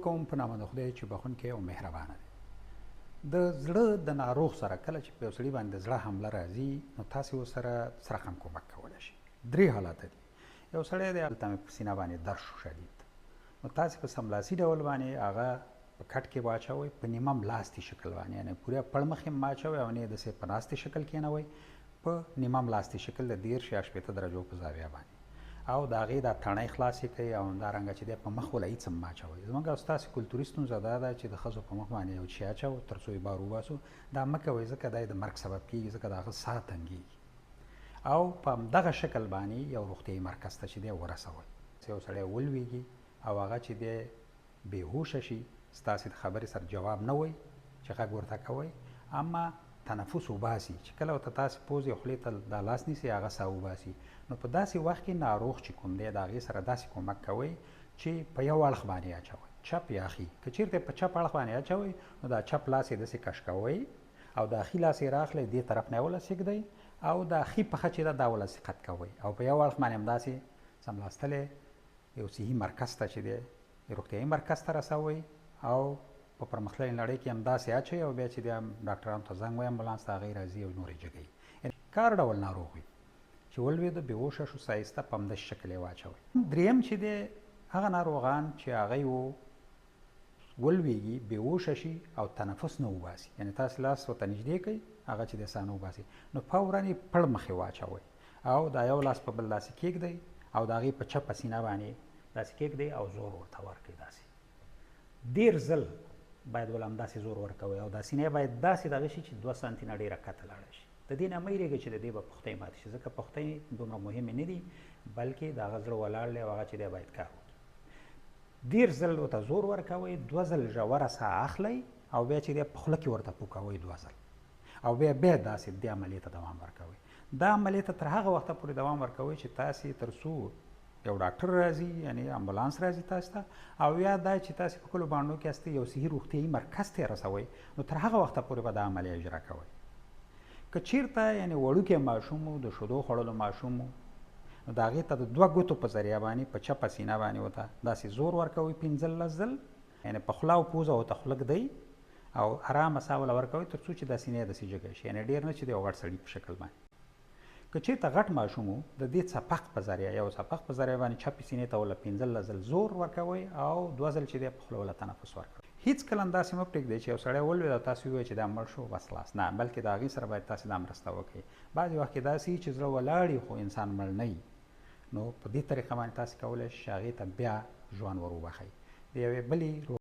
کوم په نامه د خدای چې بخونکی او مهربانه دی. د زړه د ناروغ سره کله چې په یو سړي باندې د زړه حمله راځي نو تاسې ورسره څه رقم کومک کولی شئ. درې حالته دي. یو سړی دی هلته مې په سینه باندې درد شو شدید، نو تاسې په سملاسي ډول باندې هغه په کټ کې واچوئ، په نیمه ملاستي شکل باندې، یعنې پوره پړ مخې مه اچوئ او نه یې داسې په ناستې شکل کېنوئ، په نیمه ملاستي شکل د 10 یا 18 درجو په زاویه باندې، او د هغې دا تڼۍ خلاصې کړئ او همدارنګه چې دی په مخ وله هېڅ هم مه اچوئ. زموږ او ستاسې کلتوري ستونزه دا ده چې د ښځو په مخ باندې یو شي اچوو تر څو یې بار وباسو. دا مه کوئ ځکه دا د مرګ سبب کېږي، ځکه د هغه ساه تنګېږي. او په همدغه شکل باندې یو روغتیایي مرکز ته چې دی ورسوئ. یو سړی ولویږي او هغه چې دی بېهوشه شي، ستاسې د خبرې سره جواب نه وایي چې غږ ورته کوئ، اما تنفس وباسي چې کله ورته تاسې پوزې او خولې ته دا لاس نیسئ هغه ساه وباسي. نو په داسې وخت کې ناروغ چې کوم دی د هغې سره داسې کومک کوئ چې په یو اړخ باندې اچوئ، چپ یا ښي. که چېرته په چپ اړخ باندې اچوئ نو دا چپ لاس یې داسې کش کوئ او دا ښي لاس یې راخلئ دې طرف نه یې ولسېږدئ او دا ښي پښه چې ده دا ولسې قط کوئ او په یو اړخ باندې همداسې څملاستلی یو صحي مرکز ته چې دی روغتیایي مرکز ته رسوئ او په پرمختللې نړۍ کې همداسې اچوئ او بیا چې دی ډاکټرانو ته زنګ وایي امبولانس ته هغې راځي او نورې جګوي. کار ډول ناروغ وي چې ولوېده بېهوشه شو سایسته په همداسې شکل یې واچوئ. دریم چې دی هغه ناروغان چې هغوی ولوېږي بېهوشه شي او تنفس نه وباسي، یعنې تاسې لاس ورته نږدې کړئ هغه چې دی ساه نه وباسي، نو فوراً یې پړ مخې واچوئ او دا یو لاس په بل داسې کېږدئ او د هغې په چپه سینه باندې داسې کېږدئ او زور ورته ورکړئ. داسې 10 ځل باید ول همداسې زور ورکوئ او دا سینه باید داسې دغه شي چې 2 سانتي نه ډېره کته لاړه شي. د دې نه مه هېرېږئ چې د دې به پښتۍ ماتې شي، ځکه پښتۍ دومره مهمې نه دي بلکې د هغه زړه ولاړ دی او هغه چې دی باید کار وکړي. 10 ځل ورته زور ورکوئ، 2 ځل ژوره ساه اخلئ او بیا چې دی په خوله کې ورته پوکوئ 2 ځل او بیا داسې دې عملیې ته دوام ورکوئ. دا عملیې ته تر هغه وخته پورې دوام ورکوئ چې تاسې تر څو یو ډاکټر راځي، یعنې امبولانس راځي تاسو ته، او یا دا چې تاسې په کلو باڼو کې هستئ یو صحي روغتیایي مرکز ته یې رسوئ، نو تر هغه وخته پورې به دا عملیه اجرا کوئ. که چېرته یعنې وړوکی ماشوم و، د شیدو خوړلو ماشوم و، نو د هغې ته د 2 ګوتو په ذریعه باندې په چپه سینه باندې ورته داسې زور ورکوئ 15 ځل، یعنې په خوله او پوزه ورته خوله ږدئ او ارامه ساه وله ورکوئ تر څو چې دا سینه یې داسې جګه شي، یعنې ډېر نه چې د یو غټ سړي په شکل باندې. که چېرته غټ ماشوم و، د دې څپق په ذریعه یو څپق په ذریعه باندې چپې سینې ته وله 15 ځل زور ورکوئ او 2 ځل چې دی په خوله وله تنفس ورکوئ. هېڅکله همداسې مه پرېږدئ چې یو سړی ولوېد او تاسې ووایئ چې دا مړ شو بس خلاص، نه، بلکې د هغې سره باید تاسې دا مرسته وکړئ. بعضې وخت کې داسې وي چې زړه ولاړ وي خو انسان مړ نه وي، نو په دې طریقه باندې تاسې کولی شئ چې هغې ته بیا ژوند ور وبخئ. د یوې بلې